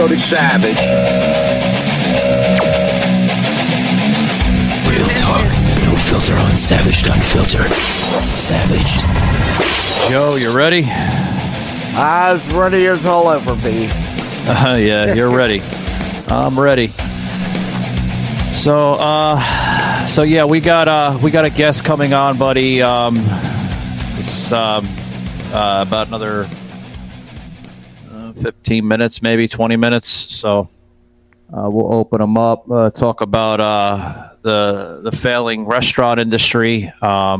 go to Savage. Real talk, no filter on Savage Unfiltered. Savage. Joe, you ready? As ready as I'll ever be. Yeah, you're ready. I'm ready. So yeah, we got a guest coming on, buddy. It's about another 15 minutes, maybe 20 minutes. So we'll open them up, talk about the failing restaurant industry. I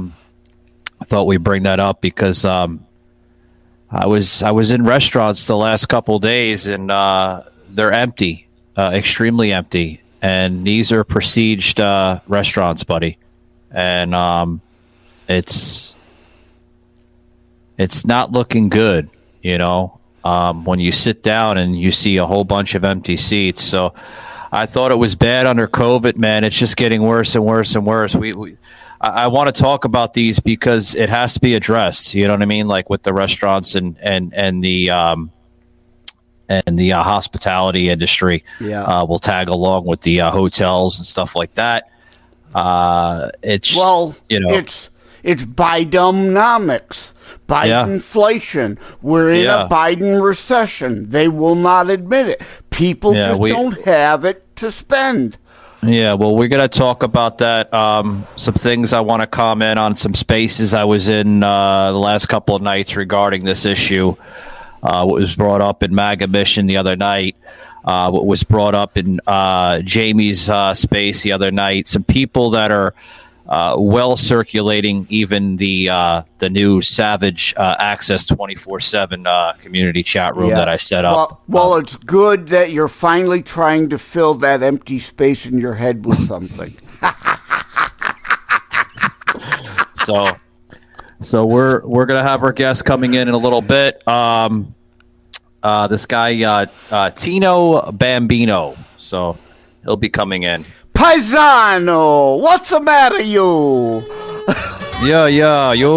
thought we'd bring that up because I was in restaurants the last couple of days, and they're empty, extremely empty. And these are prestiged restaurants, buddy. And it's not looking good, you know, when you sit down and you see a whole bunch of empty seats. So I thought it was bad under COVID, man. It's just getting worse and worse and worse. I want to talk about these because it has to be addressed. You know what I mean? Like with the restaurants and the hospitality industry. Yeah. Will tag along with the hotels and stuff like that. It's Bidenomics, Bidenflation. We're in a Biden recession. They will not admit it. People don't have it to spend. Yeah, well, we're going to talk about that. Some things I want to comment on, some spaces I was in the last couple of nights regarding this issue. What was brought up in MAGA Mission the other night. What was brought up in Jamie's space the other night. Some people that are well circulating even the new Savage Access 24/7 community chat room that I set up. Well, it's good that you're finally trying to fill that empty space in your head with something. So we're gonna have our guest coming in a little bit. This guy Tino Bambino. So he'll be coming in. Paisano, what's the matter, you? Yeah, you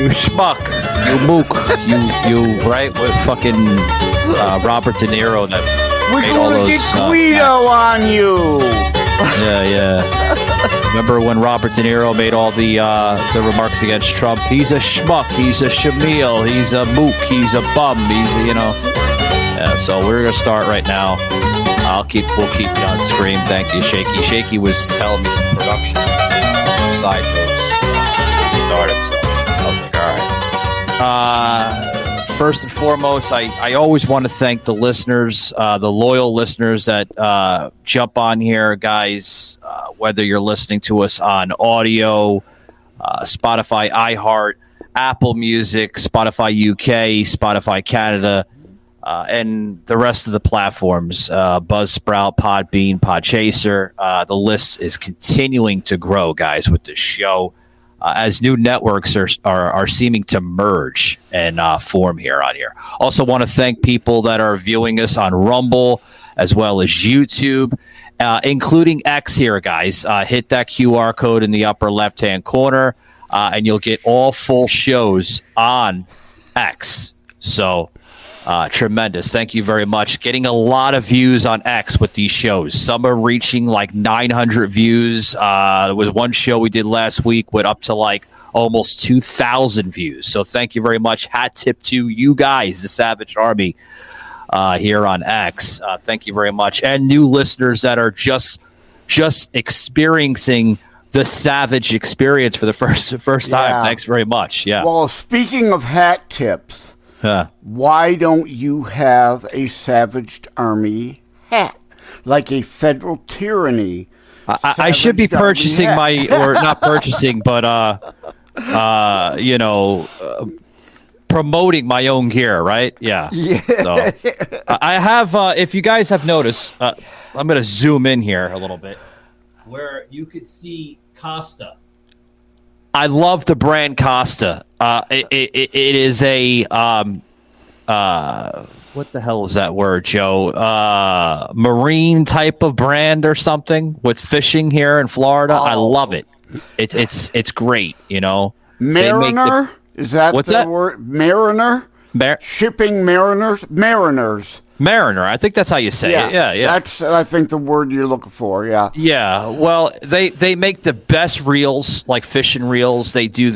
schmuck, you mook, you right with fucking Robert De Niro that made all those. We're gonna get Guido on you. Yeah. Remember when Robert De Niro made all the remarks against Trump? He's a schmuck, he's a shamil, he's a mook, he's a bum, Yeah, so we're gonna start right now. We'll keep you on screen. Thank you, Shaky. Shaky was telling me some production, some side notes. We started, so I was like, all right. First and foremost, I always want to thank the listeners, the loyal listeners that jump on here, guys. Whether you're listening to us on audio, Spotify, iHeart, Apple Music, Spotify UK, Spotify Canada. And the rest of the platforms, Buzzsprout, Podbean, Podchaser. The list is continuing to grow, guys, with this show as new networks are seeming to merge and form here on here. Also want to thank people that are viewing us on Rumble as well as YouTube, including X here, guys. Hit that QR code in the upper left-hand corner, and you'll get all full shows on X. So... tremendous. Thank you very much. Getting a lot of views on X with these shows. Some are reaching like 900 views. There was one show we did last week with up to like almost 2,000 views. So thank you very much. Hat tip to you guys, the Savage Army here on X. Thank you very much. And new listeners that are just experiencing the Savage experience for the first time. Thanks very much. Yeah. Well, speaking of hat tips, why don't you have a Savage Army hat? Like a federal tyranny. I should be purchasing or not purchasing, but, promoting my own gear, right? Yeah. So, I have, if you guys have noticed, I'm going to zoom in here a little bit, where you could see Costa. I love the brand Costa. It is a what the hell is that word, Joe? Marine type of brand or something with fishing here in Florida. I love it. It's great. You know, Mariner. Is that what's the that word? Mariner. shipping mariners. Mariner, I think that's how you say it. Yeah. That's, I think, the word you're looking for. Yeah. Yeah. Well, they make the best reels, like fishing reels. They do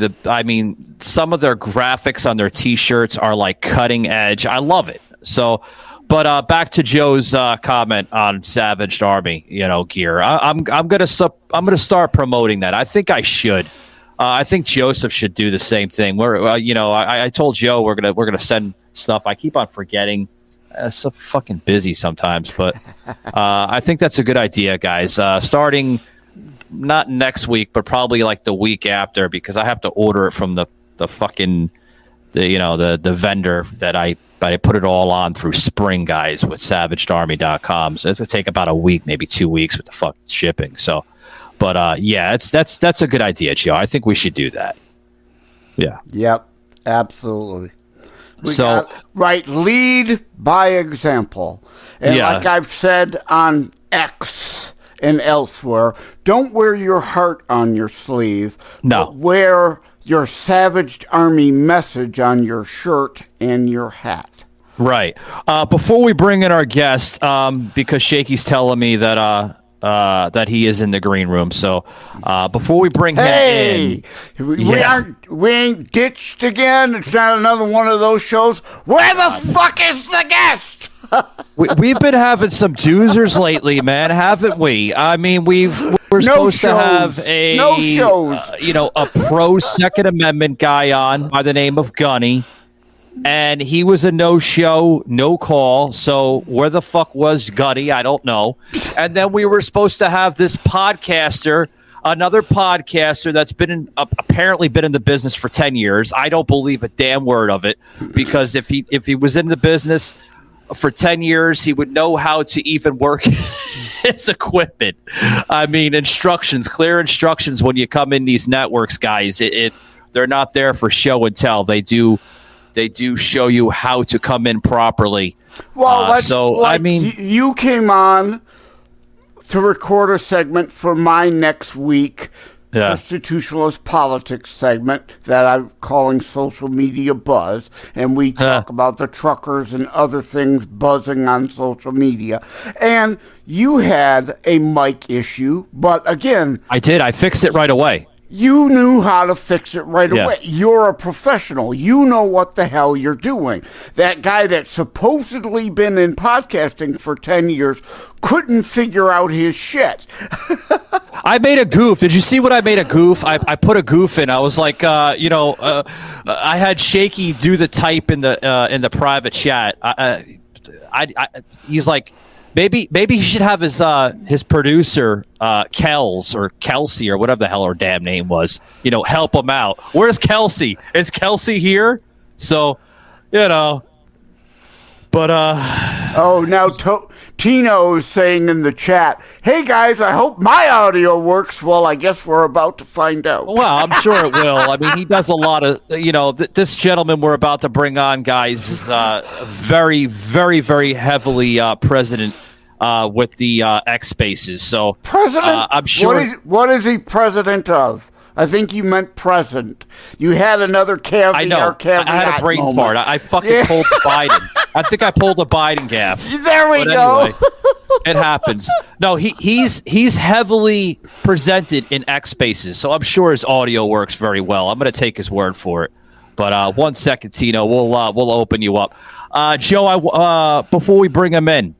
some of their graphics on their T-shirts are like cutting edge. I love it. So, but back to Joe's comment on Savaged Army, gear. I'm gonna start promoting that. I think I should. I think Joseph should do the same thing. I told Joe we're gonna send stuff. I keep on forgetting. So fucking busy sometimes, but I think that's a good idea, guys. Starting not next week, but probably like the week after, because I have to order it from the vendor that I put it all on through Spring, guys, with SavageArmy.com. So it's gonna take about a week, maybe 2 weeks with the fucking shipping. So, but that's a good idea, Joe. I think we should do that. Yeah. Yep. Absolutely. Lead by example. And like I've said on X and elsewhere, don't wear your heart on your sleeve. No. But wear your Savaged Army message on your shirt and your hat. Right. Before we bring in our guest, because Shaky's telling me that he is in the green room. So before we bring him in, we ain't ditched again. It's not another one of those shows. Where the fuck is the guest? We've been having some doozers lately, man, haven't we? I mean, we're supposed to have a pro Second Amendment guy on by the name of Gunny. And he was a no-show, no-call. So where the fuck was Gunny? I don't know. And then we were supposed to have this podcaster, another podcaster that's apparently been in the business for 10 years. I don't believe a damn word of it, because if he was in the business for 10 years, he would know how to even work his equipment. I mean, clear instructions when you come in these networks, guys. They're not there for show and tell. They do show you how to come in properly. Well, you came on to record a segment for my next week constitutionalist politics segment that I'm calling Social Media Buzz, and we talk about the truckers and other things buzzing on social media. And you had a mic issue, but again, I did. I fixed it right away. You knew how to fix it right away. You're a professional. You know what the hell you're doing. That guy that's supposedly been in podcasting for 10 years couldn't figure out his shit. I made a goof. Did you see what I made a goof? I put a goof in. I was like, I had Shaky do the type in the private chat. He's like, Maybe he should have his producer, Kels or Kelsey or whatever the hell her damn name was, help him out. Where's Kelsey? Is Kelsey here? So, but now Tino is saying in the chat, "Hey guys, I hope my audio works." Well, I guess we're about to find out. Well, I'm sure it will. I mean, he does a lot of, this gentleman we're about to bring on, guys, is very, very, very heavily president with the X Spaces. So, president, I'm sure. What is he president of? I think you meant present. You had another caveat. I know. I had a brain fart. I fucking pulled Biden. I think I pulled a Biden gaff. There we go. Anyway, it happens. No, he's heavily presented in X Spaces, so I'm sure his audio works very well. I'm going to take his word for it. But 1 second, Tino, we'll open you up. Joe, before we bring him in,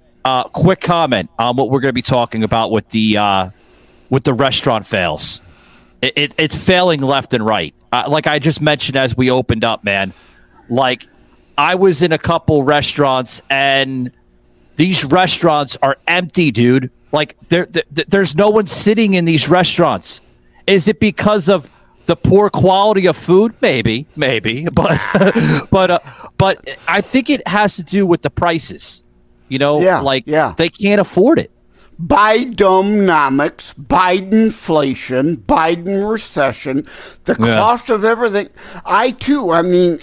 quick comment on what we're going to be talking about with the restaurant fails. It's failing left and right. Like I just mentioned as we opened up, man. Like I was in a couple restaurants, and these restaurants are empty, dude. Like there's no one sitting in these restaurants. Is it because of the poor quality of food? Maybe, but I think it has to do with the prices. They can't afford it. Bidenomics, Bidenflation, Biden recession, the cost of everything.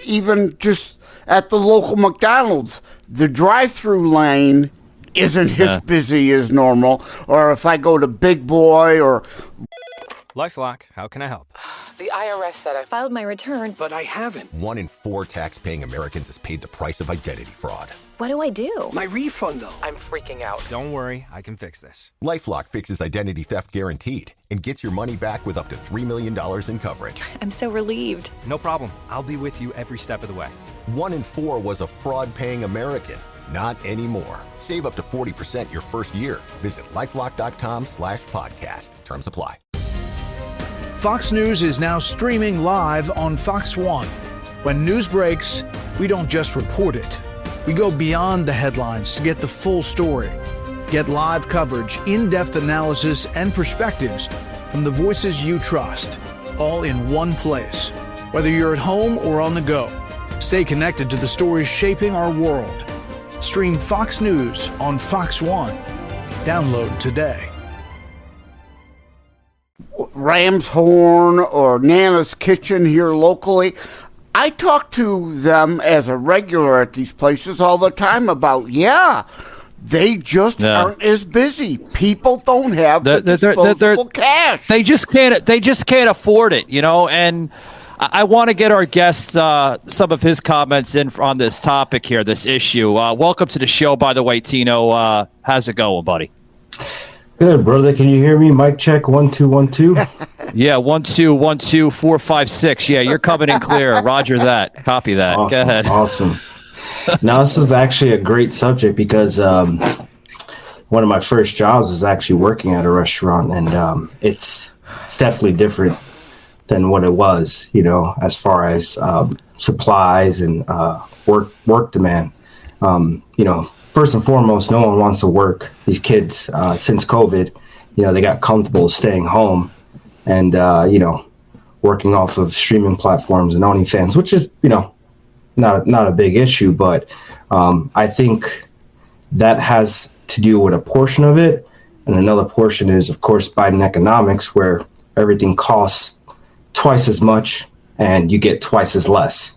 Even just at the local McDonald's, the drive-through lane isn't as busy as normal. Or if I go to Big Boy or... LifeLock, how can I help? The IRS said I filed my return, but I haven't. 1 in 4 tax-paying Americans has paid the price of identity fraud. What do I do? My refund, though. I'm freaking out. Don't worry, I can fix this. LifeLock fixes identity theft guaranteed and gets your money back with up to $3 million in coverage. I'm so relieved. No problem. I'll be with you every step of the way. 1 in 4 was a fraud-paying American. Not anymore. Save up to 40% your first year. Visit LifeLock.com/podcast. Terms apply. Fox News is now streaming live on Fox One. When news breaks, we don't just report it. We go beyond the headlines to get the full story. Get live coverage, in-depth analysis, and perspectives from the voices you trust, all in one place. Whether you're at home or on the go, stay connected to the stories shaping our world. Stream Fox News on Fox One. Download today. Ram's Horn or Nana's Kitchen here locally. I talk to them as a regular at these places all the time about, they just aren't as busy. People don't have the disposable cash. They just can't afford it, and I want to get our guest some of his comments in on this topic here, this issue. Welcome to the show, by the way, Tino. How's it going, buddy? Good, brother. Can you hear me? Mic check, 1 2 1 2. Yeah, 1 2 1 2 4 5 6. Yeah, you're coming in clear. Roger that. Copy that. Awesome, Go ahead. Awesome. Now, this is actually a great subject because one of my first jobs was actually working at a restaurant, and it's definitely different than what it was, as far as supplies and work demand. First and foremost, no one wants to work. These kids, since COVID, they got comfortable staying home and, working off of streaming platforms and OnlyFans, which is, not a big issue. But I think that has to do with a portion of it. And another portion is, of course, Biden economics, where everything costs twice as much and you get twice as less.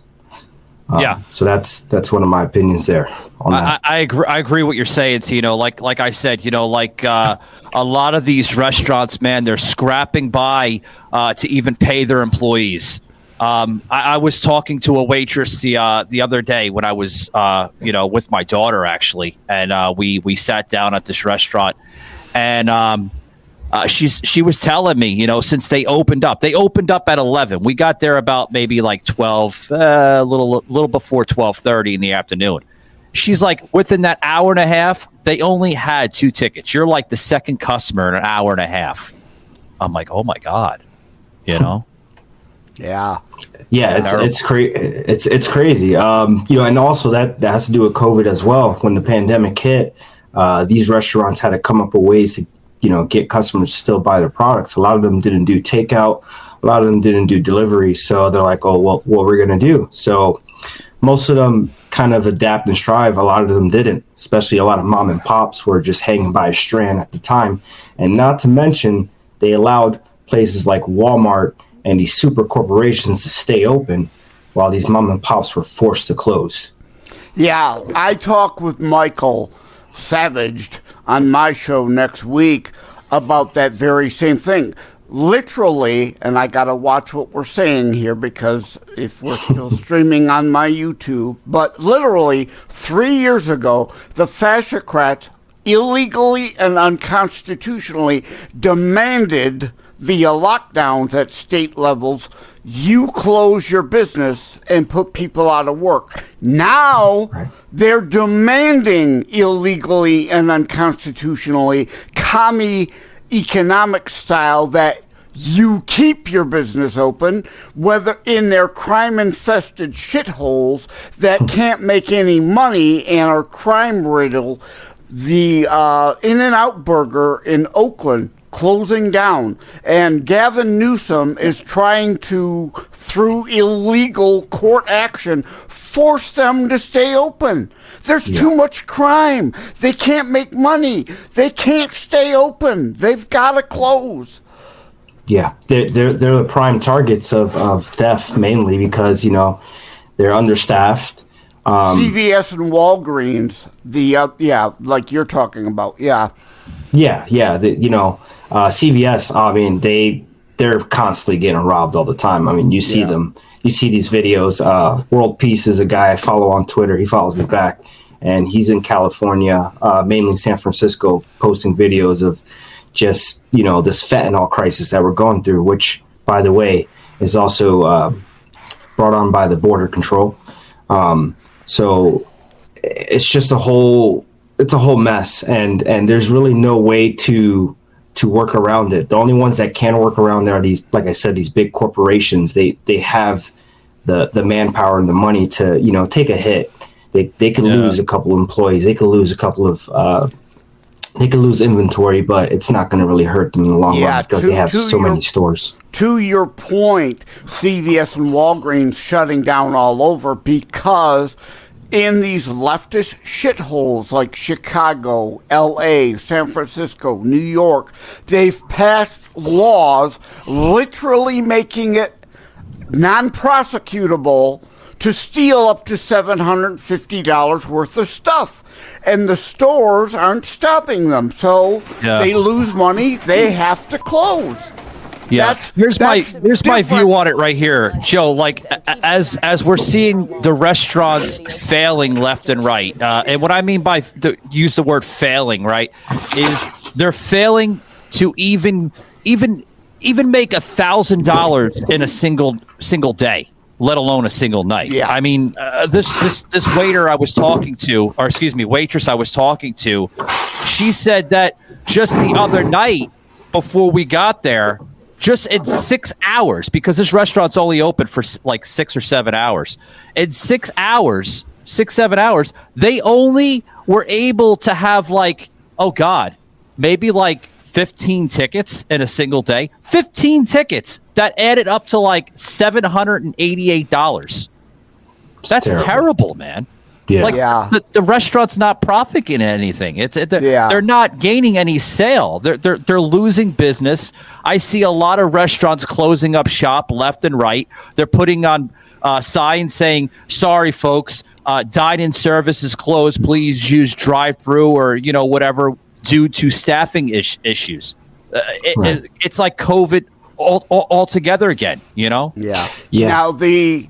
So that's one of my opinions there. I agree what you're saying, Tino. Like I said, a lot of these restaurants, man, they're scrapping by to even pay their employees. I was talking to a waitress the other day when I was with my daughter actually, and we sat down at this restaurant, and she was telling me, since they opened up at 11. We got there about maybe like 12, a little before 12:30 in the afternoon. She's like, within that hour and a half, they only had 2 tickets. You're like the second customer in an hour and a half. I'm like, oh my God, Yeah. Yeah, it's crazy. It's crazy. And also that has to do with COVID as well. When the pandemic hit, these restaurants had to come up with ways to get customers to still buy their products. A lot of them didn't do takeout. A lot of them didn't do delivery. So they're like, oh, well, what we're going to do? So most of them kind of adapt and strive. A lot of them didn't, especially a lot of mom and pops were just hanging by a strand at the time. And not to mention, they allowed places like Walmart and these super corporations to stay open while these mom and pops were forced to close. Yeah, I talk with Michael Savaged on my show next week about that very same thing. Literally, and I got to watch what we're saying here because if we're still streaming on my YouTube, but literally 3 years ago, the fascocrats illegally and unconstitutionally demanded via lockdowns at state levels, you close your business and put people out of work. Now they're demanding illegally and unconstitutionally, commie economic style, that you keep your business open, whether in their crime-infested shitholes that can't make any money and are crime-riddled. The In-N-Out Burger in Oakland closing down, and Gavin Newsom is trying to, through illegal court action, force them to stay open. There's too much crime. They can't make money. They can't stay open. They've got to close. Yeah, they're the prime targets of theft, mainly because they're understaffed. CVS and Walgreens, like you're talking about, CVS. I mean, they're constantly getting robbed all the time. I mean, you see them. You see these videos. World Peace is a guy I follow on Twitter. He follows me back, and he's in California, mainly San Francisco, posting videos of just, this fentanyl crisis that we're going through, which, by the way, is also brought on by the border control. So it's just a whole mess, and there's really no way to work around it. The only ones that can work around it are these, like I said, these big corporations. They have the manpower and the money to, take a hit. They could lose a couple of employees. They could lose a couple of they could lose inventory, but it's not going to really hurt them in the long run because they have so many stores. To your point, CVS and Walgreens shutting down all over because in these leftist shitholes like Chicago, LA, San Francisco, New York, they've passed laws literally making it non-prosecutable to steal up to $750 worth of stuff. And the stores aren't stopping them. So they lose money, they have to close. Yeah, here's my view on it right here, Joe. Like as we're seeing the restaurants failing left and right, and what I mean by use the word failing, right, is they're failing to even make $1,000 in a single day, let alone a single night. Yeah. I mean, this waiter I was talking to, or excuse me, waitress I was talking to, she said that just the other night before we got there, just in 6 hours, because this restaurant's only open for like 6 or 7 hours. In 6 hours, 7 hours, they only were able to have maybe like 15 tickets in a single day. 15 tickets that added up to like $788. That's terrible, man. Yeah. The restaurant's not profiting anything. They're not gaining any sale. They're losing business. I see a lot of restaurants closing up shop left and right. They're putting on signs saying, "Sorry, folks, dine-in service is closed. Please use drive-through or whatever due to staffing issues." It's like COVID all together again. Yeah. Now the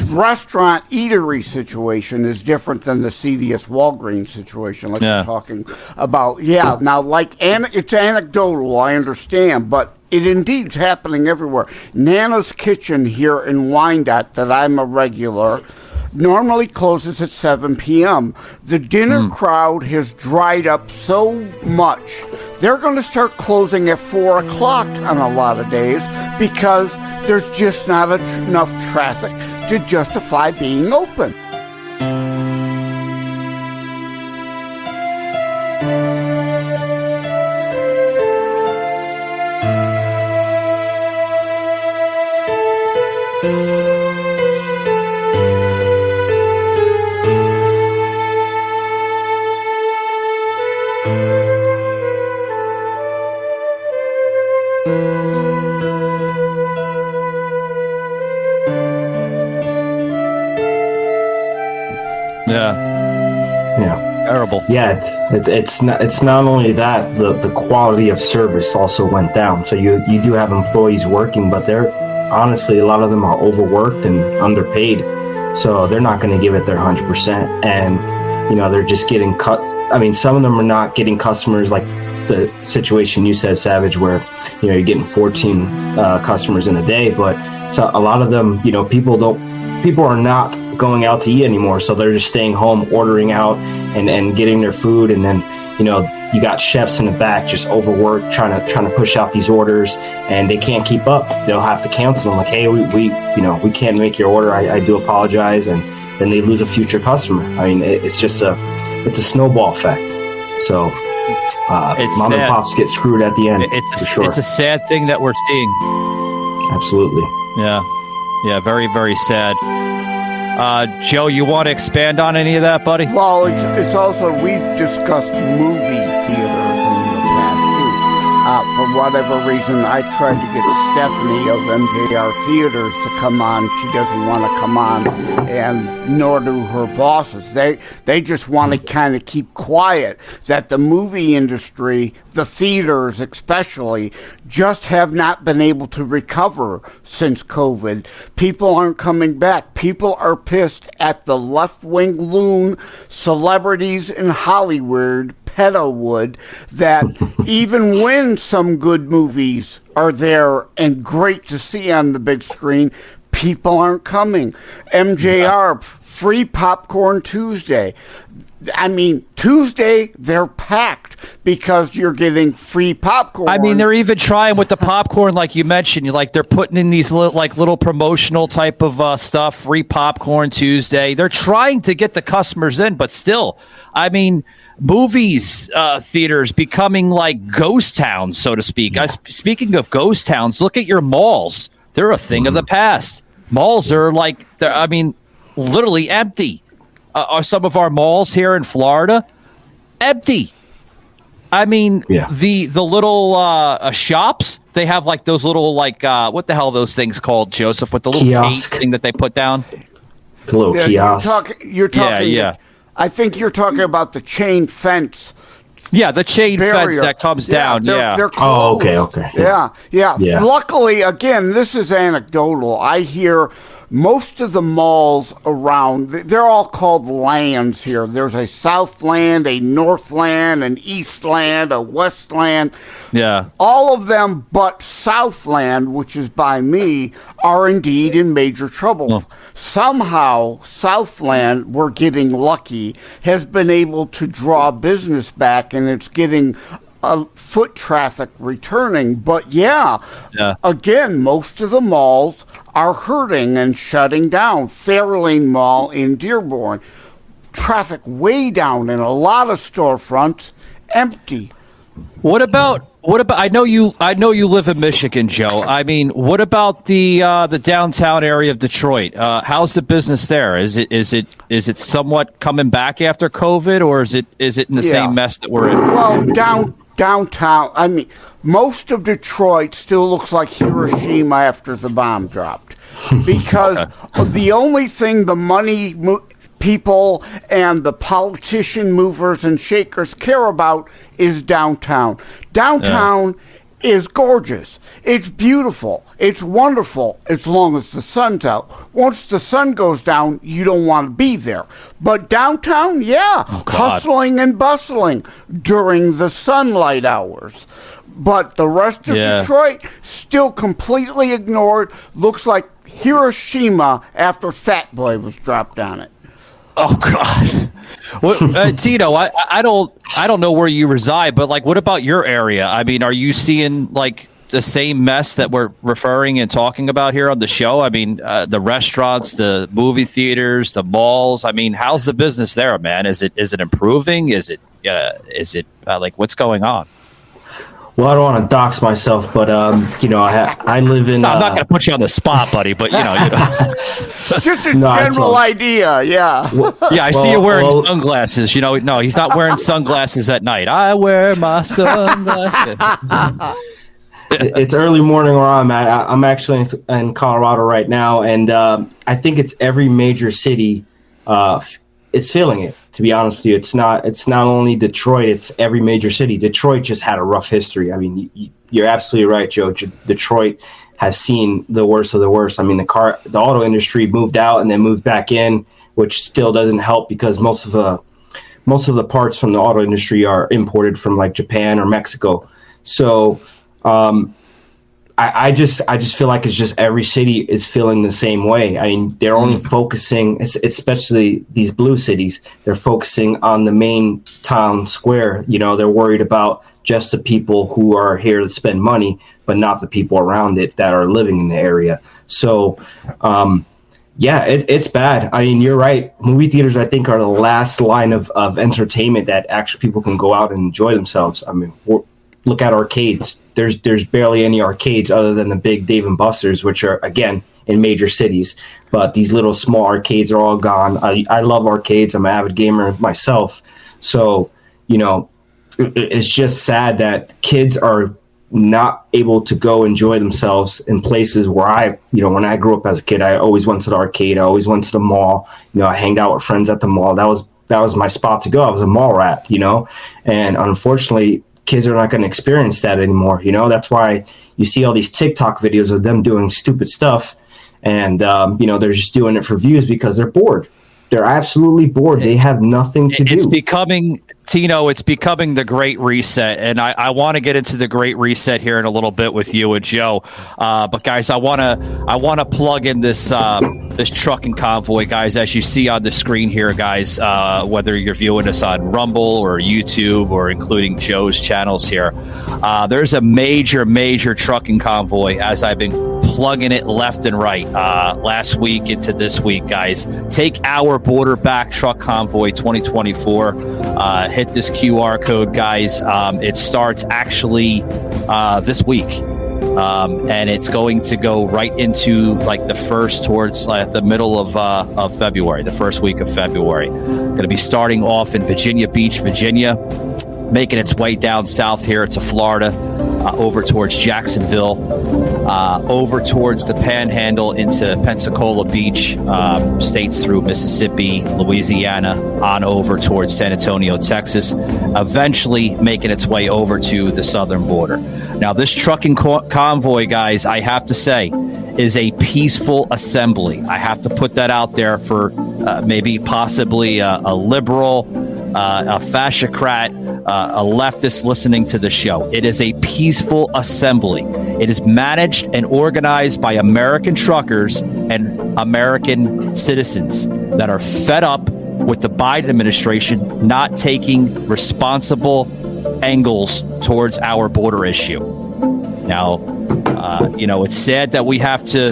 restaurant eatery situation is different than the CVS Walgreens situation, like we're talking about. Now it's anecdotal, I understand, but it indeed is happening everywhere. Nana's Kitchen here in Wyandotte, that I'm a regular, normally closes at 7 p.m. The dinner crowd has dried up so much, they're going to start closing at 4 o'clock on a lot of days because there's just not enough traffic to justify being open. Terrible. Yeah, it's not only that, the quality of service also went down. So you do have employees working, but they're honestly, a lot of them are overworked and underpaid. So they're not going to give it their 100%. And, they're just getting cut. I mean, some of them are not getting customers like the situation you said, Savage, where, you're getting 14 customers in a day. But so a lot of them, people are not going out to eat anymore, so they're just staying home, ordering out and getting their food. And then you got chefs in the back just overworked trying to push out these orders, and they can't keep up. They'll have to cancel them, like, hey, we can't make your order, I do apologize, and then they lose a future customer. I mean, it's just a snowball effect. So mom and pops get screwed at the end. It's a sad thing that we're seeing. Absolutely. Yeah, very, very sad. Joe, you want to expand on any of that, buddy? Well, it's also, we've discussed movie theaters in the past too. For whatever reason, I tried to get Stephanie of MJR Theaters to come on. She doesn't want to come on, and nor do her bosses. They just want to kind of keep quiet, that the movie industry, the theaters especially, just have not been able to recover since COVID. People aren't coming back. People are pissed at the left-wing loon celebrities in Hollywood, Pedowood, that even when some good movies are there and great to see on the big screen, people aren't coming. MJR, free popcorn Tuesday. I mean, Tuesday, they're packed because you're getting free popcorn. I mean, they're even trying with the popcorn, like you mentioned. Like they're putting in these little promotional type of stuff, free popcorn Tuesday. They're trying to get the customers in, but still, I mean, movies, theaters becoming like ghost towns, so to speak. Speaking of ghost towns, look at your malls. They're a thing of the past. Malls are like, I mean, literally empty. Are some of our malls here in Florida empty? I mean, the little shops, they have like those little what the hell are those things called, Joseph, with the little kiosk gate thing that they put down? The little kiosk. You're talking. Yeah. I think you're talking about the chain fence. Yeah, the chain fence barrier that comes down. They're Oh, closed. okay. Yeah. Luckily, again, this is anecdotal. I hear most of the malls around, they're all called lands here. There's a Southland, a Northland, an Eastland, a Westland. Yeah. All of them but Southland, which is by me, are indeed in major trouble. Oh. Somehow, Southland, we're getting lucky, has been able to draw business back, and it's getting foot traffic returning. But again, most of the malls are hurting and shutting down. Fairlane Mall in Dearborn, traffic way down, and a lot of storefronts empty. What about I know you live in Michigan, Joe. I mean, what about the downtown area of Detroit? How's the business there? Is it somewhat coming back after COVID, or is it in the same mess that we're in? Well, downtown, I mean, most of Detroit still looks like Hiroshima after the bomb dropped, because the only thing the money people and the politician movers and shakers care about is downtown. Downtown is gorgeous. It's beautiful. It's wonderful as long as the sun's out. Once the sun goes down, you don't want to be there. But downtown, hustling and bustling during the sunlight hours. But the rest of Detroit, still completely ignored. Looks like Hiroshima after Fat Boy was dropped on it. Oh God, Tino, I don't know where you reside, but like, what about your area? I mean, are you seeing like the same mess that we're referring and talking about here on the show? I mean, the restaurants, the movie theaters, the malls. I mean, how's the business there, man? Is it improving? Is it like, what's going on? Well, I don't want to dox myself, but I live in. No, I'm not going to put you on the spot, buddy. But you know. Just a general idea, Well, I see you wearing sunglasses. You know, no, he's not wearing sunglasses at night. I wear my sunglasses. It's early morning where I'm at. I'm actually in Colorado right now, and I think it's every major city. It's feeling it. To be honest with you, it's not only Detroit. It's every major city. Detroit just had a rough history. I mean, you're absolutely right, Joe. Detroit has seen the worst of the worst. I mean, the auto industry moved out and then moved back in, which still doesn't help because most of the parts from the auto industry are imported from like Japan or Mexico. So I just feel like it's just every city is feeling the same way. I mean, they're only focusing, especially these blue cities, they're focusing on the main town square. You know, they're worried about just the people who are here to spend money, but not the people around it that are living in the area. So, it's bad. I mean, you're right. Movie theaters, I think, are the last line of entertainment that actually people can go out and enjoy themselves. I mean, look at arcades. There's barely any arcades other than the big Dave & Buster's, which are, again, in major cities. But these little small arcades are all gone. I love arcades. I'm an avid gamer myself. So, you know, it's just sad that kids are not able to go enjoy themselves in places where when I grew up as a kid, I always went to the arcade. I always went to the mall. I hanged out with friends at the mall. That was my spot to go. I was a mall rat, and unfortunately, kids are not going to experience that anymore. That's why you see all these TikTok videos of them doing stupid stuff, and they're just doing it for views because they're bored. They're absolutely bored. They have nothing to do. It's becoming the Great Reset, and I want to get into the Great Reset here in a little bit with you and Joe. But guys, I want to plug in this trucking convoy, guys, as you see on the screen here, guys. Whether you're viewing us on Rumble or YouTube or including Joe's channels here, there's a major trucking convoy as I've been plugging it left and right last week into this week, guys. Take our border back truck convoy 2024. Hit this QR code, guys. It starts actually this week, and it's going to go right into like the first towards the middle of February, the first week of February. Going to be starting off in Virginia Beach, Virginia, making its way down south here to Florida, over towards Jacksonville, over towards the Panhandle into Pensacola Beach, states through Mississippi, Louisiana, on over towards San Antonio, Texas, eventually making its way over to the southern border. Now, this trucking convoy, guys, I have to say, is a peaceful assembly. I have to put that out there for maybe possibly a liberal, a fascistocrat, a leftist listening to the show. It is a peaceful assembly. It is managed and organized by American truckers and American citizens that are fed up with the Biden administration not taking responsible angles towards our border issue. Now, it's sad that we have to,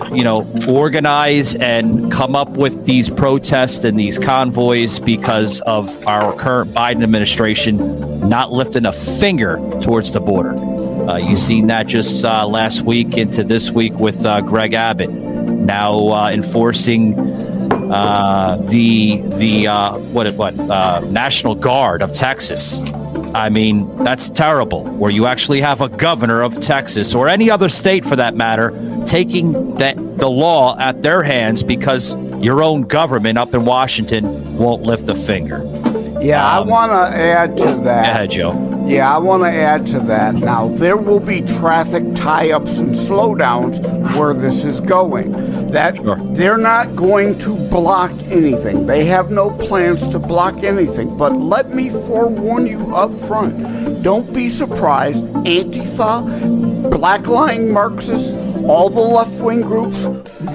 organize and come up with these protests and these convoys because of our current Biden administration not lifting a finger towards the border. You've seen that just last week into this week with Greg Abbott now enforcing the National Guard of Texas. I mean, that's terrible, where you actually have a governor of Texas or any other state for that matter taking the law at their hands because your own government up in Washington won't lift a finger. Yeah, I want to add to that. Go ahead, Joe. Yeah, I want to add to that. Now, there will be traffic tie-ups and slowdowns where this is going. They're not going to block anything. They have no plans to block anything. But let me forewarn you up front. Don't be surprised. Antifa, black-lying Marxists, all the left-wing groups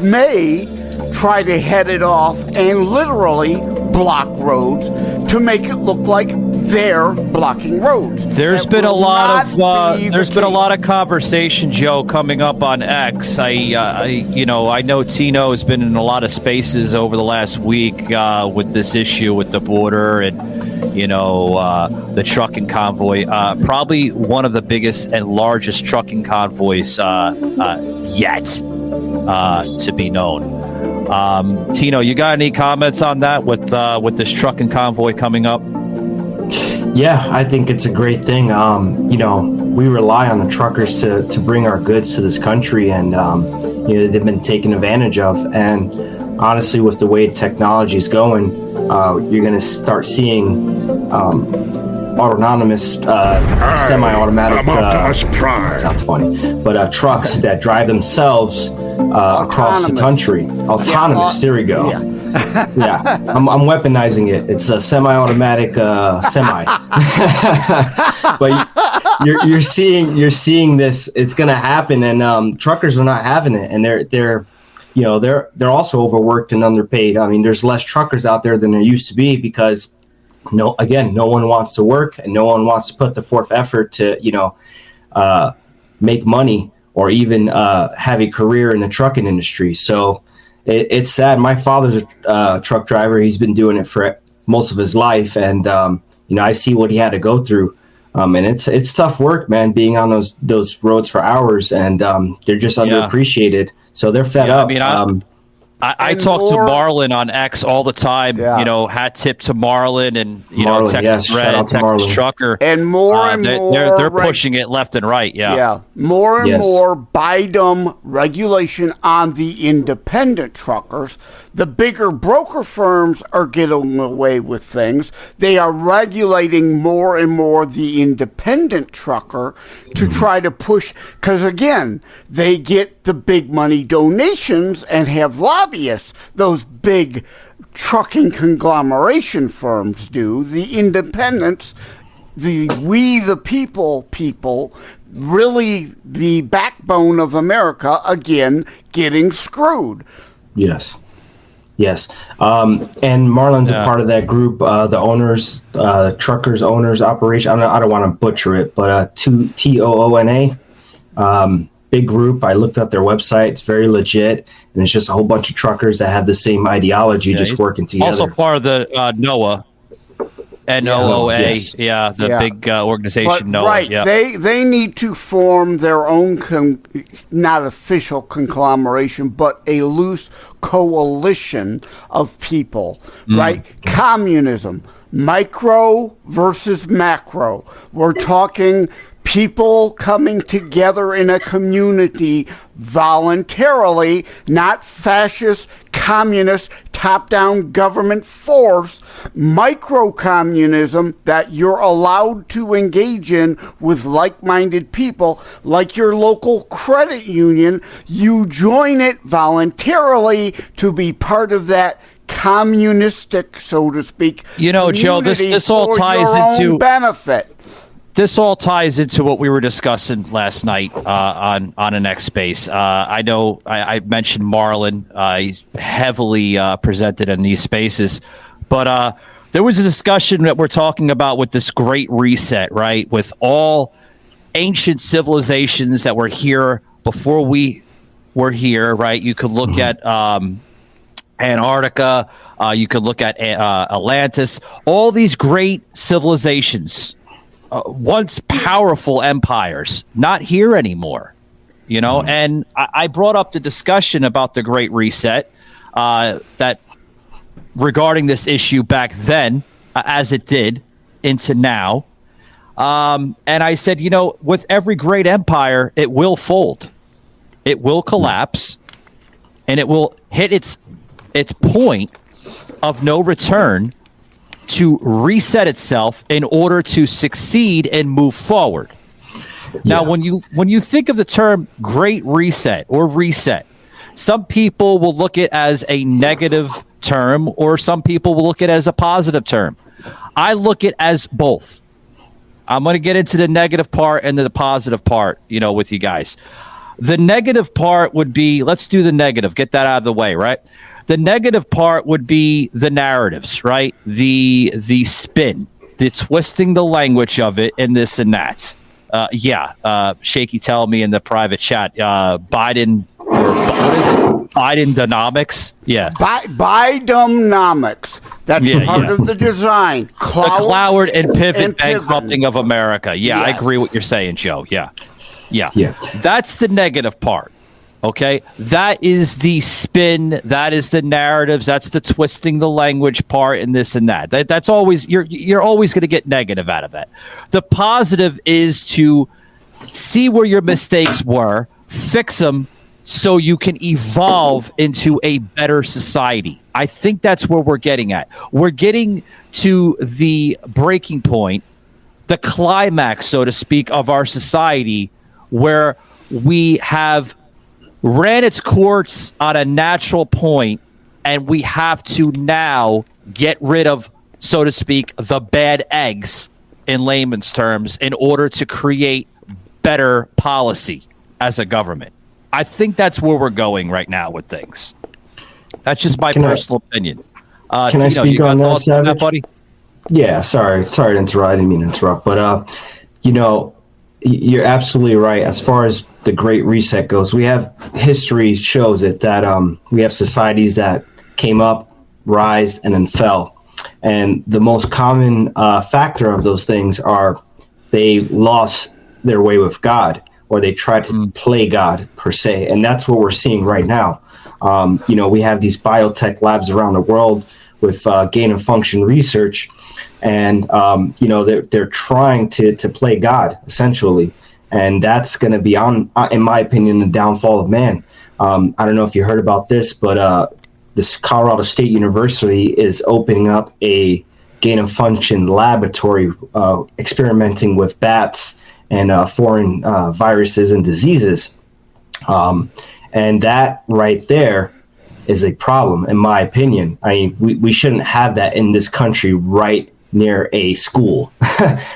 may try to head it off and literally block roads to make it look like they're blocking roads. There's been a lot of conversation, Joe, coming up on X. I know Tino has been in a lot of spaces over the last week with this issue with the border and the trucking convoy. Probably one of the biggest and largest trucking convoys yet to be known. Tino, you got any comments on that with this trucking convoy coming up? Yeah, I think it's a great thing. We rely on the truckers to bring our goods to this country, and they've been taken advantage of. And honestly, with the way technology is going, you're going to start seeing autonomous, semi-automatic. Sounds funny, but trucks that drive themselves across the country. Autonomous. There we go. Yeah, I'm weaponizing it. It's a semi-automatic semi. But you're seeing this. It's going to happen, and truckers are not having it, and they're also overworked and underpaid. I mean, there's less truckers out there than there used to be because no one wants to work and no one wants to put the forth effort to make money or even have a career in the trucking industry. So it's sad. My father's a truck driver. He's been doing it for most of his life, and I see what he had to go through. And it's tough work, man, being on those roads for hours, and they're just underappreciated. So they're fed up. I talk to Marlon on X all the time. Yeah. You know, hat tip to Marlon and Marlon, Texas shout Red, out to Texas Marlon. Trucker, And more they're pushing it left and right. Yeah, more and Yes. more Biden regulation on the independent truckers. The bigger broker firms are getting away with things. They are regulating more and more the independent trucker to try to push, because again, they get the big money donations and have lobbyists. Those big trucking conglomeration firms do. The independents, we the people, really the backbone of America, again, getting screwed. Yes. And Marlon's a part of that group, the owners, truckers owners operation. I don't want to butcher it, but TOONA, big group. I looked up their website. It's very legit. And it's just a whole bunch of truckers that have the same ideology, just working together. Also part of the NOAA. NOOA, yes. big organization. But, NOAA, right, they need to form their own, not official conglomeration, but a loose coalition of people, right? Communism, micro versus macro. We're talking people coming together in a community voluntarily, not fascist, communist, top-down government force. Micro-communism that you're allowed to engage in with like-minded people, like your local credit union. You join it voluntarily to be part of that communistic, so to speak. You know, Joe, this all ties into benefit. This all ties into what we were discussing last night on an X Space. I know I mentioned Marlon. He's heavily presented in these spaces. But there was a discussion that we're talking about with this great reset, right? With all ancient civilizations that were here before we were here, right? You could look at Antarctica. You could look at Atlantis. All these great civilizations. Once powerful empires, not here anymore, you know. And I brought up the discussion about the Great Reset that regarding this issue back then, as it did into now. And I said, you know, with every great empire, it will fold, it will collapse, and it will hit its point of no return to reset itself in order to succeed and move forward. Now, when you think of the term Great Reset or reset, some people will look at it as a negative term, or some people will look at it as a positive term. I look at it as both. I'm going to get into the negative part and the positive part, you know, with you guys. The negative part would be, let's do the negative, get that out of the way, right? The negative part would be the narratives, right? The spin, the twisting the language of it, and this and that. Shaky tell me in the private chat, Biden, or what is it? Bidenomics? Yeah. Bidenomics. That's part of the design. The cloud and pivot bankrupting of America. Yeah, I agree with what you're saying, Joe. Yeah. That's the negative part. Okay, that is the spin. That is the narratives. That's the twisting the language part, and this and that. That's always you're always going to get negative out of that. The positive is to see where your mistakes were, fix them, so you can evolve into a better society. I think that's where we're getting at. We're getting to the breaking point, the climax, so to speak, of our society, where we have ran its course on a natural point, and we have to now get rid of, so to speak, the bad eggs in layman's terms in order to create better policy as a government. I think that's where we're going right now with things. That's just my personal opinion. Can Tino, I speak on that, Savage? buddy? Yeah, sorry to interrupt. I didn't mean to interrupt, but you know, you're absolutely right. As far as the Great Reset goes, we have history shows it that we have societies that came up, rised, and then fell. And the most common factor of those things are they lost their way with God, or they tried to play God per se. And that's what we're seeing right now. We have these biotech labs around the world with gain of function research, and they're trying to play God essentially, and that's going to be in my opinion, the downfall of man. I don't know if you heard about this, but this Colorado State University is opening up a gain of function laboratory, experimenting with bats and foreign viruses and diseases, and that right there is a problem, in my opinion. I mean, we shouldn't have that in this country right near a school,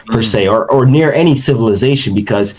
per se, or near any civilization, because,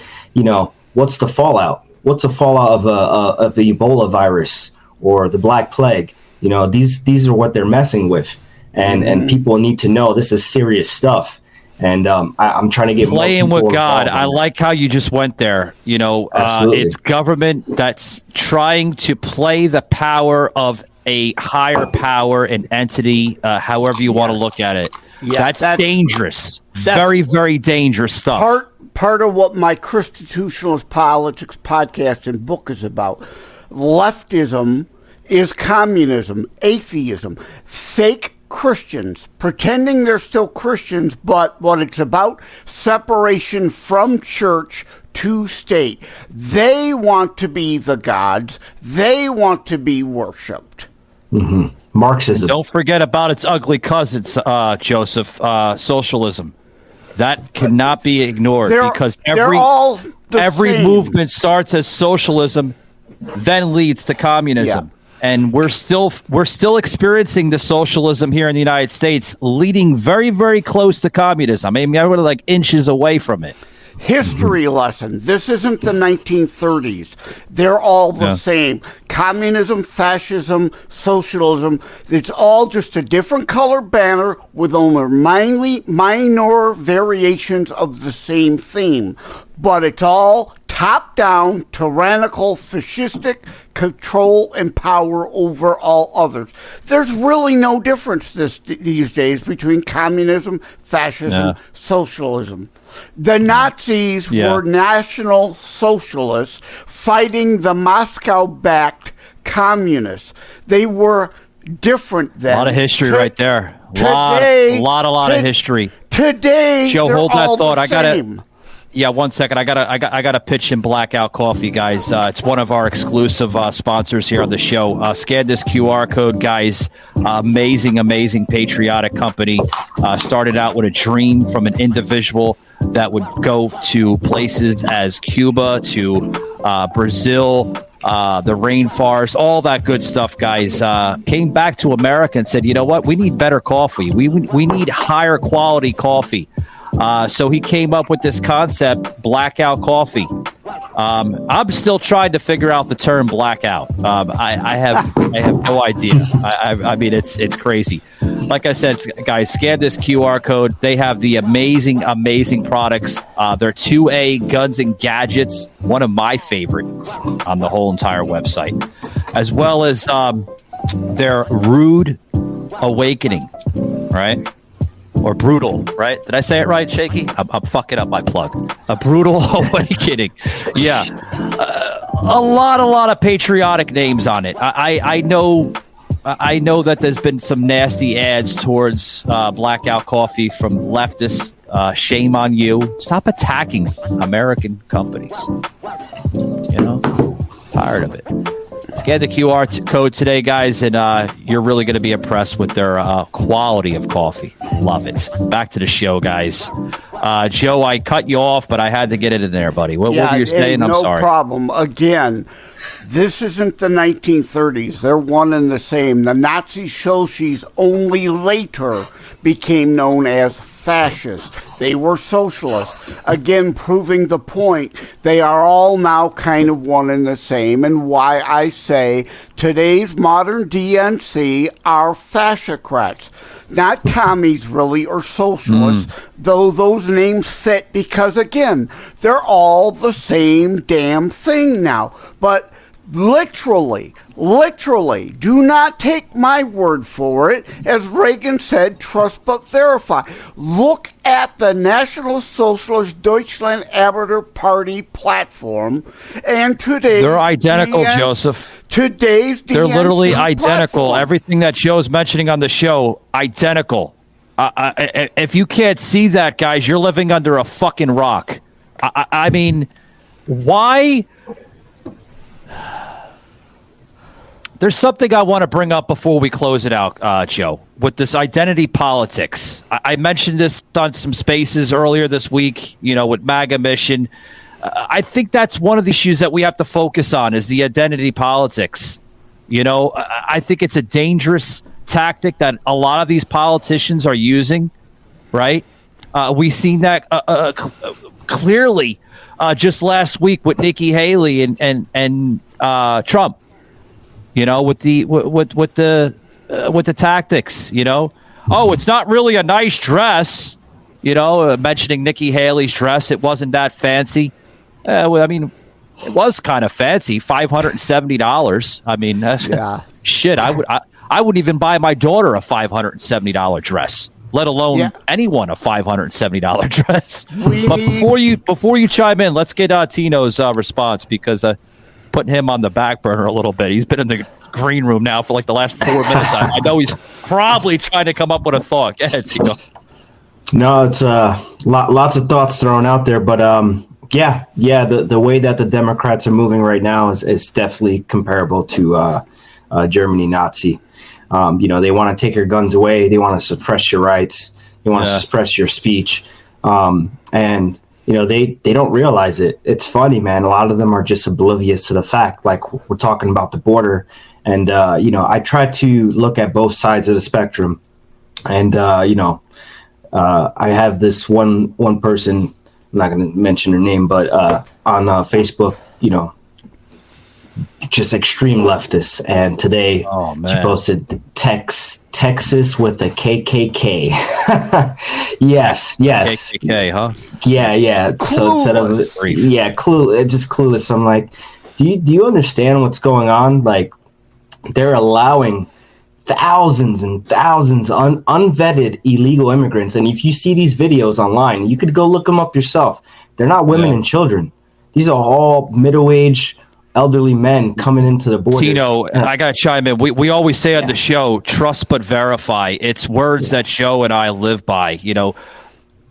what's the fallout? What's the fallout of the Ebola virus or the Black Plague? These are what they're messing with, and people need to know this is serious stuff. And I'm trying to get playing more with God. I that. like how you just went there. It's government that's trying to play the power of a higher power and entity, however you want to look at it. Yeah, that's dangerous. Very, very dangerous stuff. Part of what my Constitutionalist Politics podcast and book is about. Leftism is communism, atheism, fake Christians, pretending they're still Christians, but what it's about, separation from church to state. They want to be the gods. They want to be worshipped. Mm-hmm. Marxism. Don't forget about its ugly cousins, Joseph, socialism. That cannot be ignored, because every movement starts as socialism, then leads to communism. Yeah. And we're still experiencing the socialism here in the United States, leading very, very close to communism. I mean, we're like inches away from it. History lesson. This isn't the 1930s. They're all the same. Communism, fascism, socialism. It's all just a different color banner with only minor variations of the same theme. But it's all top-down, tyrannical, fascistic control and power over all others. There's really no difference these days between communism, fascism, socialism. The Nazis were National Socialists fighting the Moscow-backed communists. They were different then. A lot of history right there. A lot of history. Today, Joe, they're hold all that thought. the I gotta. same. Yeah, 1 second. I gotta pitch in Blackout Coffee, guys. It's one of our exclusive sponsors here on the show. Scan this QR code, guys. Amazing patriotic company. Started out with a dream from an individual that would go to places as Cuba, to Brazil, the rainforest, all that good stuff, guys. Came back to America and said, you know what? We need better coffee. We need higher quality coffee. So he came up with this concept, Blackout Coffee. I'm still trying to figure out the term blackout. I have no idea. I mean, it's crazy. Like I said, guys, scan this QR code. They have the amazing products. They're 2A Guns and Gadgets, one of my favorite on the whole entire website, as well as their Rude Awakening, right? Or Brutal, right? Did I say it right, Shaky? I'm fucking up my plug. A Brutal Awakening. Yeah. A lot of patriotic names on it. I know that there's been some nasty ads towards Blackout Coffee from leftists. Shame on you. Stop attacking American companies. Tired of it. Scan the QR code today, guys, and you're really going to be impressed with their quality of coffee. Love it. Back to the show, guys. Joe, I cut you off, but I had to get it in there, buddy. What were you saying? I'm sorry. No problem. Again, this isn't the 1930s. They're one and the same. The Nazi Socies only later became known as fascists. They were socialists. Again, proving the point, they are all now kind of one and the same, and why I say today's modern DNC are fascocrats. Not commies, really, or socialists, though those names fit because, again, they're all the same damn thing now. But literally, Literally, do not take my word for it. As Reagan said, trust but verify. Look at the National Socialist Deutschland Arbeiter Party platform and today's... They're identical, Joseph. Today's They're literally DNC identical. platform. Everything that Joe's mentioning on the show, identical. If you can't see that, guys, you're living under a fucking rock. I mean, why... There's something I want to bring up before we close it out, Joe, with this identity politics. I mentioned this on some spaces earlier this week, with MAGA Mission. I think that's one of the issues that we have to focus on is the identity politics. I think it's a dangerous tactic that a lot of these politicians are using, right? We've seen that clearly just last week with Nikki Haley and Trump. With the tactics, oh, it's not really a nice dress, mentioning Nikki Haley's dress. It wasn't that fancy. Well, I mean, it was kind of fancy, $570. I mean, that's shit. I wouldn't even buy my daughter a $570 dress, let alone anyone a $570 dress. But before you chime in, let's get Tino's response, because putting him on the back burner a little bit. He's been in the green room now for like the last 4 minutes. I know he's probably trying to come up with a thought. Go ahead, Tino. No, it's lots of thoughts thrown out there, but the way that the Democrats are moving right now is definitely comparable to Germany Nazi. They want to take your guns away. They want to suppress your rights. They want to suppress your speech. And they don't realize it. It's funny, man. A lot of them are just oblivious to the fact, like we're talking about the border. And, I try to look at both sides of the spectrum. And, I have this one person, I'm not going to mention her name, but on Facebook, just extreme leftists. And today she posted Texas with a KKK. yes. KKK, huh? Yeah. Clueless. So instead of just clueless. I'm like, do you understand what's going on? Like, they're allowing thousands and thousands unvetted illegal immigrants. And if you see these videos online, you could go look them up yourself. They're not women and children. These are all middle-aged, elderly men coming into the border. Tino, I got to chime in. We always say on the show, trust but verify. It's words that Joe and I live by.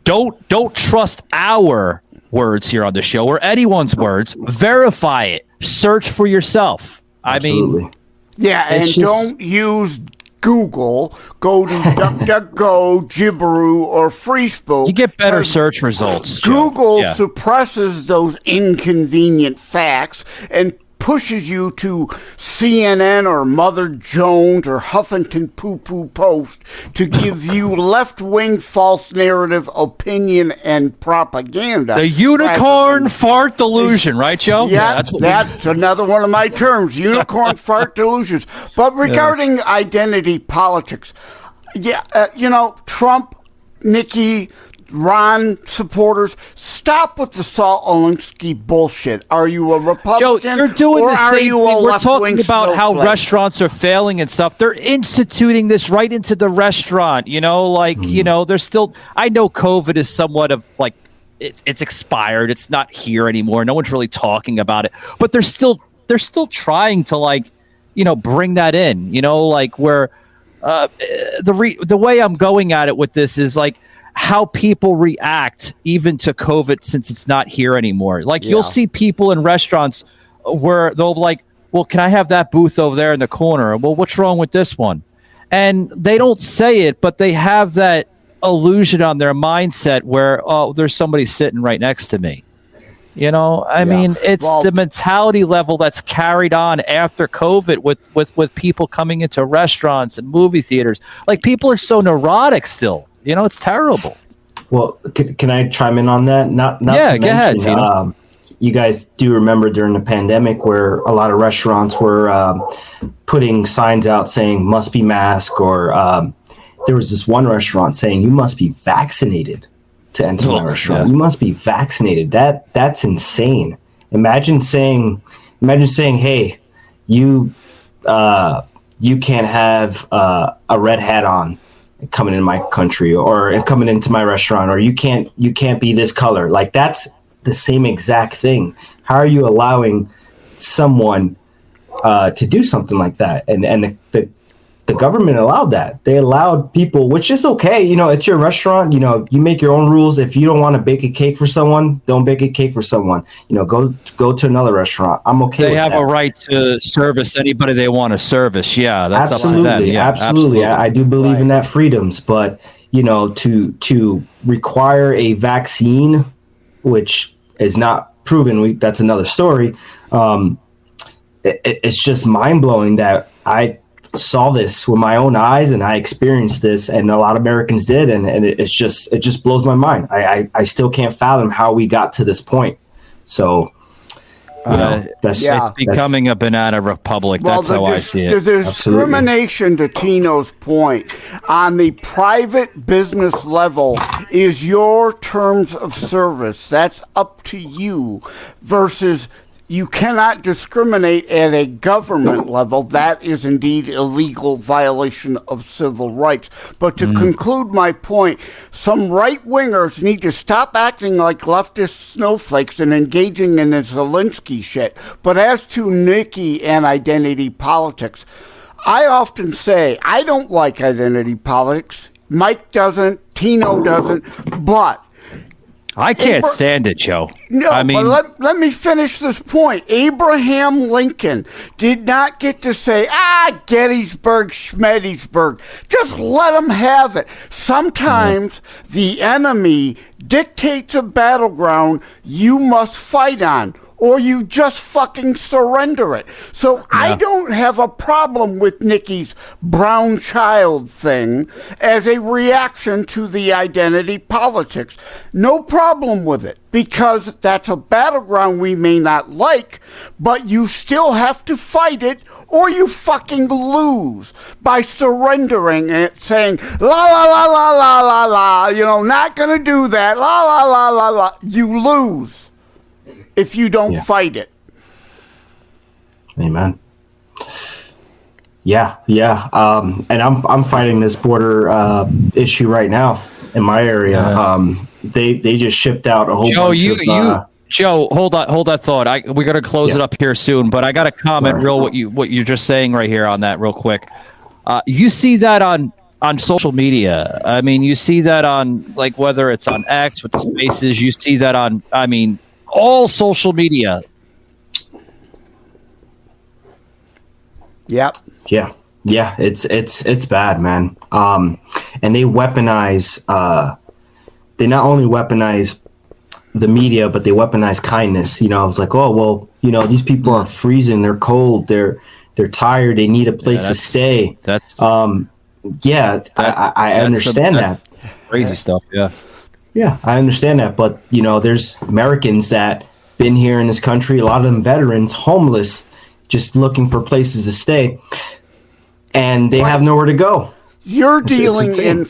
Don't trust our words here on the show or anyone's words. Verify it. Search for yourself. Absolutely. I mean, and don't use Google. Go to DuckDuckGo, Jibberoo, or FreeSpoke. You get better search results. Google suppresses those inconvenient facts and pushes you to CNN or Mother Jones or Huffington Poo-Poo Post to give you left-wing false narrative opinion and propaganda. The unicorn fart delusion, right, Joe? Yeah, that's another one of my terms, unicorn fart delusions. But regarding identity politics, Trump, Nikki, Ron supporters, stop with the Saul Alinsky bullshit. Are you a Republican? Joe, you're doing or the are same you thing. a We're talking about how snowflake? restaurants are failing and stuff. They're instituting this right into the restaurant. There's still. I know COVID is somewhat of like it's expired. It's not here anymore. No one's really talking about it. But they're still trying to bring that in. Where the way I'm going at it with this is like how people react even to COVID since it's not here anymore. You'll see people in restaurants where they'll be like, well, can I have that booth over there in the corner? Well, what's wrong with this one? And they don't say it, but they have that illusion on their mindset where, oh, there's somebody sitting right next to me. I mean, it's the mentality level that's carried on after COVID with people coming into restaurants and movie theaters. Like, people are so neurotic still. It's terrible. Well, can I chime in on that? Not go ahead, Tino. You guys do remember during the pandemic where a lot of restaurants were putting signs out saying must be masked, or there was this one restaurant saying you must be vaccinated to enter my restaurant. You must be vaccinated. That's insane. Imagine saying, hey, you you can't have a red hat on coming in my country or coming into my restaurant, or you can't be this color. Like, that's the same exact thing. How are you allowing someone to do something like that? And the government allowed that. They allowed people, which is okay. You know, it's your restaurant. You know, you make your own rules. If you don't want to bake a cake for someone, don't bake a cake for someone. You know, go to another restaurant. I'm okay with that. They have a right to service anybody they want to service. Yeah, that's absolutely, up to them. Yeah, absolutely. I do believe in that freedoms, but you know, to require a vaccine, which is not proven, that's another story. It's just mind blowing that I saw this with my own eyes and I experienced this, and a lot of Americans did, and it just blows my mind. I still can't fathom how we got to this point. So it's becoming a banana republic. That's how I see it. The discrimination, to Tino's point, on the private business level is your terms of service. That's up to you, versus you cannot discriminate at a government level. That is indeed illegal violation of civil rights. But to conclude my point, some right-wingers need to stop acting like leftist snowflakes and engaging in the Zelensky shit. But as to Nikki and identity politics, I often say I don't like identity politics. Mike doesn't, Tino doesn't, but I can't stand it, Joe. No, I mean, but let me finish this point. Abraham Lincoln did not get to say, Gettysburg, Schmettysburg. Just let him have it. Sometimes the enemy dictates a battleground you must fight on, or you just fucking surrender it. So I don't have a problem with Nikki's brown child thing as a reaction to the identity politics. No problem with it, because that's a battleground we may not like, but you still have to fight it, or you fucking lose by surrendering it, saying, la, la, la, la, la, la, la, you know, not gonna do that, la, la, la, la, la. You lose if you don't fight it. Amen. Yeah. And I'm fighting this border issue right now in my area. They just shipped out a whole bunch of Joe, hold that thought. We're gonna close it up here soon, but I got to comment what you're just saying right here on that real quick. You see that on social media. I mean, you see that on, like, whether it's on X with the spaces, you see that on, I mean, all social media. Yep. Yeah. It's bad, man. And they weaponize. They not only weaponize the media, but they weaponize kindness. You know, it's like, oh well, you know, these people are freezing, they're cold, they're tired, they need a place to stay. That's I understand that. Crazy stuff. Yeah. Yeah, I understand that, but you know, there's Americans that been here in this country, a lot of them veterans, homeless, just looking for places to stay, and they have nowhere to go. You're dealing in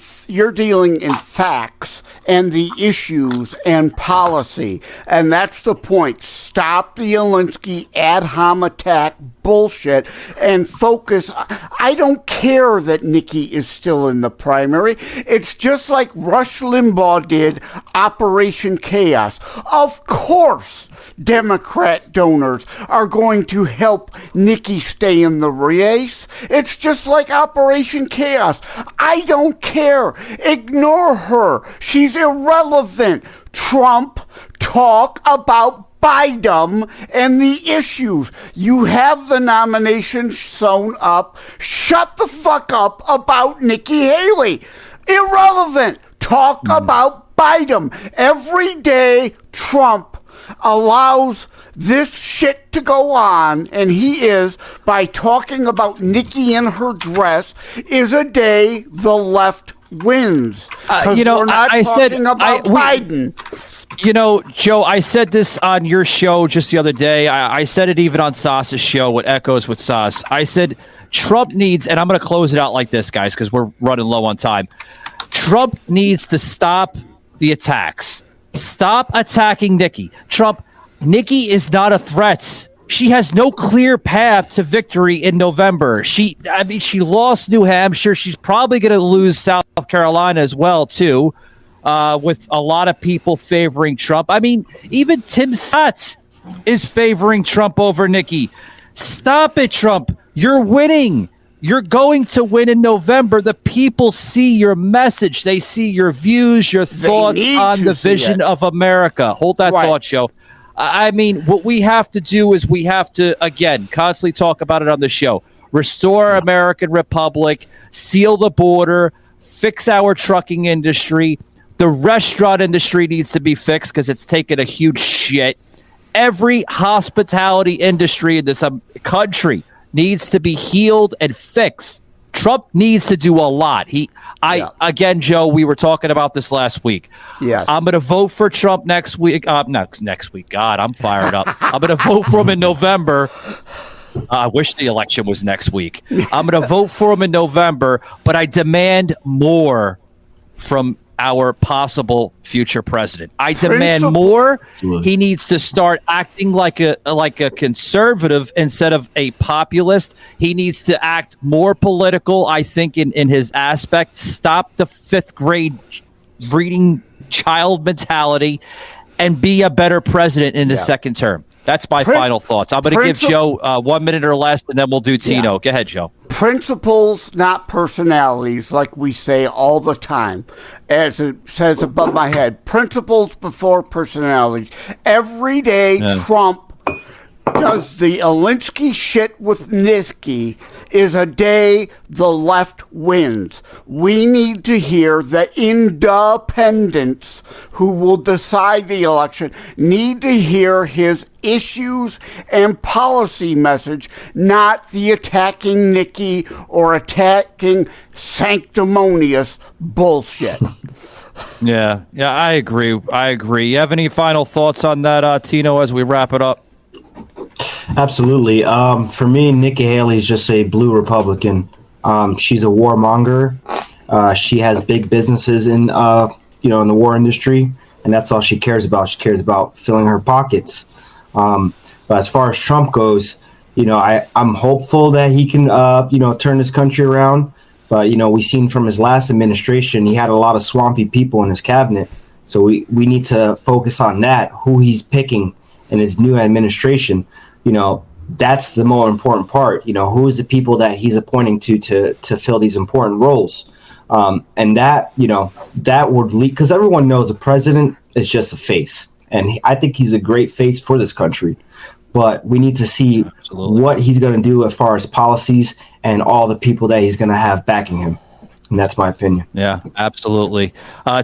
facts and the issues and policy, and that's the point. Stop the Zelensky ad hom attack bullshit and focus. I don't care that Nikki is still in the primary. It's just like Rush Limbaugh did Operation Chaos. Of course, Democrat donors are going to help Nikki stay in the race. It's just like Operation Chaos. I don't care. Ignore her. She's irrelevant. Trump, talk about Biden and the issues. You have the nomination sewn up. Shut the fuck up about Nikki Haley. Irrelevant. Talk about Biden. Every day Trump allows this shit to go on, and he is, by talking about Nikki in her dress, is a day the left wins. You know, we're not talking about Biden. You know, Joe, I said this on your show just the other day. I said it even on Sauce's show with Echoes with Sauce. I said Trump needs, and I'm going to close it out like this, guys, because we're running low on time. Trump needs to stop the attacks. Stop attacking Nikki. Nikki is not a threat. she has no clear path to victory in November. She lost New Hampshire. She's probably going to lose South Carolina as well, too, with a lot of people favoring Trump. I mean, even Tim Scott is favoring Trump over Nikki. Stop it, Trump. You're winning. You're going to win in November. The people see your message. They see your views, your thoughts on the vision of America. Hold that thought, Joe. I mean, what we have to do is we have to, again, constantly talk about it on the show. Restore our American Republic, seal the border, fix our trucking industry. The restaurant industry needs to be fixed because it's taken a huge shit. Every hospitality industry in this country needs to be healed and fixed. Trump needs to do a lot. Again, Joe, we were talking about this last week. Yes. I'm going to vote for Trump next week. Next week. God, I'm fired up. I'm going to vote for him in November. I wish the election was next week. I'm going to vote for him in November, but I demand more from our possible future president. I demand more. He needs to start acting like a conservative instead of a populist. He needs to act more political, I think, in his aspect. Stop the 5th grade reading child mentality and be a better president in his second term. That's my final thoughts. I'm going to give Joe 1 minute or less, and then we'll do Tino. Go ahead, Joe. Principles, not personalities, like we say all the time. As it says above my head, principles before personalities. Every day Trump does the Alinsky shit with Nikki is a day the left wins. We need to hear the independents who will decide the election need to hear his issues and policy message, not the attacking Nikki or attacking sanctimonious bullshit. Yeah, I agree. You have any final thoughts on that, Tino, as we wrap it up? Absolutely. For me, Nikki Haley is just a blue Republican. She's a warmonger. She has big businesses in in the war industry, and that's all she cares about. She cares about filling her pockets. But as far as Trump goes, I'm hopeful that he can turn this country around. But we've seen from his last administration, he had a lot of swampy people in his cabinet. So we need to focus on that, who he's picking in his new administration. That's the more important part. Who is the people that he's appointing to fill these important roles? And that would lead, because everyone knows the president is just a face. And I think he's a great face for this country. But we need to see what he's going to do as far as policies and all the people that he's going to have backing him. And that's my opinion. Yeah, absolutely.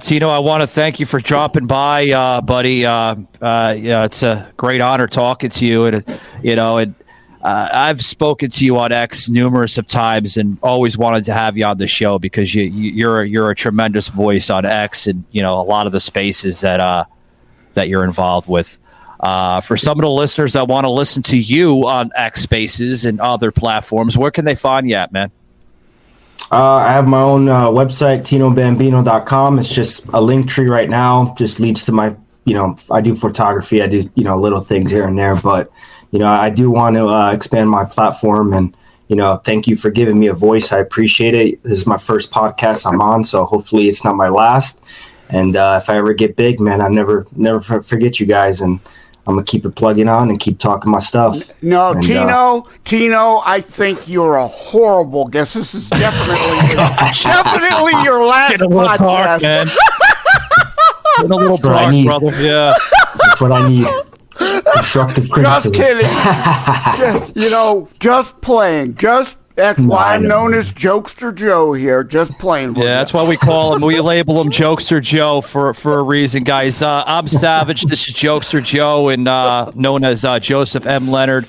Tino, I want to thank you for dropping by, buddy. It's a great honor talking to you. And I've spoken to you on X numerous of times and always wanted to have you on the show because you're a tremendous voice on X and a lot of the spaces that you're involved with. For some of the listeners that want to listen to you on X Spaces and other platforms, where can they find you at, man? I have my own website, tinobambino.com. It's just a link tree right now. Just leads to my, I do photography. I do, little things here and there. But, I do want to expand my platform. And, thank you for giving me a voice. I appreciate it. This is my first podcast I'm on, so hopefully it's not my last. And if I ever get big, man, I never forget you guys. And I'm going to keep it plugging on and keep talking my stuff. No, and, Tino, I think you're a horrible guest. This is definitely your last Get a little podcast. Dark, man. Get a little dark, brother. Yeah. That's what I need. Constructive criticism. Just kidding. Just playing. That's why I'm known as Jokester Joe here. Just playing with that's why we call him. We label him Jokester Joe for a reason, guys. I'm Savage. This is Jokester Joe, and known as Joseph M. Leonard.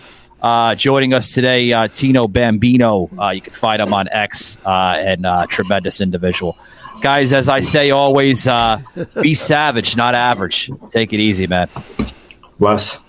Joining us today, Tino Bambino. You can find him on X, and tremendous individual. Guys, as I say always, be savage, not average. Take it easy, man. Bless.